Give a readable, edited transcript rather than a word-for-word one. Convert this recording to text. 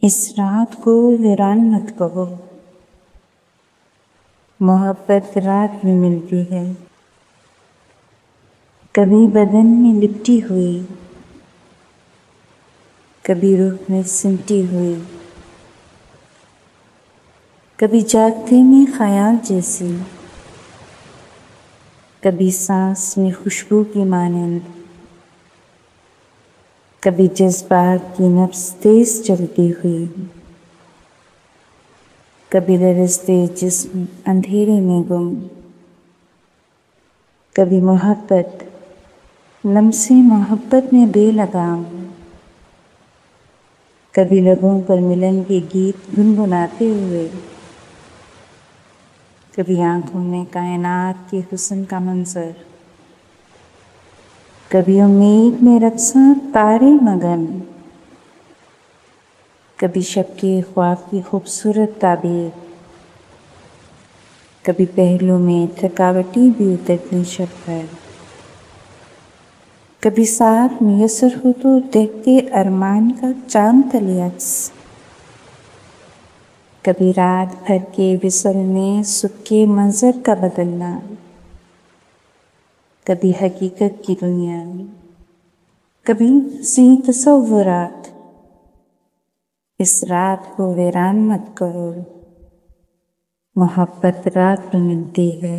इस रात को वीरान मत कहो, मोहब्बत रात में मिलती है, कभी बदन में लिपटी हुई, कभी रूह में सिमटी हुई, कभी जागते में ख्याल जैसी, कभी सांस में खुशबू की मानंद, कभी जज्बात की नब्ज़ तेज चलती हुई, कभी लरज़ते जिस्म अंधेरे में गुम, कभी मोहब्बत लम्से मोहब्बत में बेलगाम, कभी लबों पर मिलन के गीत गुनगुनाते हुए, कभी आँखों में कायनात के हुस्न का मंजर, कभी उम्मीद में रक्सा तारे मगन, कभी शब के ख्वाब की खूबसूरत ताबीर, कभी पहलू में थकावटी भी उतरती शब है, कभी साथ मुयस्सर हो तो देखते अरमान का चांद तले अक्स, कभी रात भर के विसल में सुख के मंजर का बदलना, कभी हकीकत की दुनिया, कभी सी तसव्वुरात। इस रात को वीरान मत करो, मोहब्बत रात में मिलती है।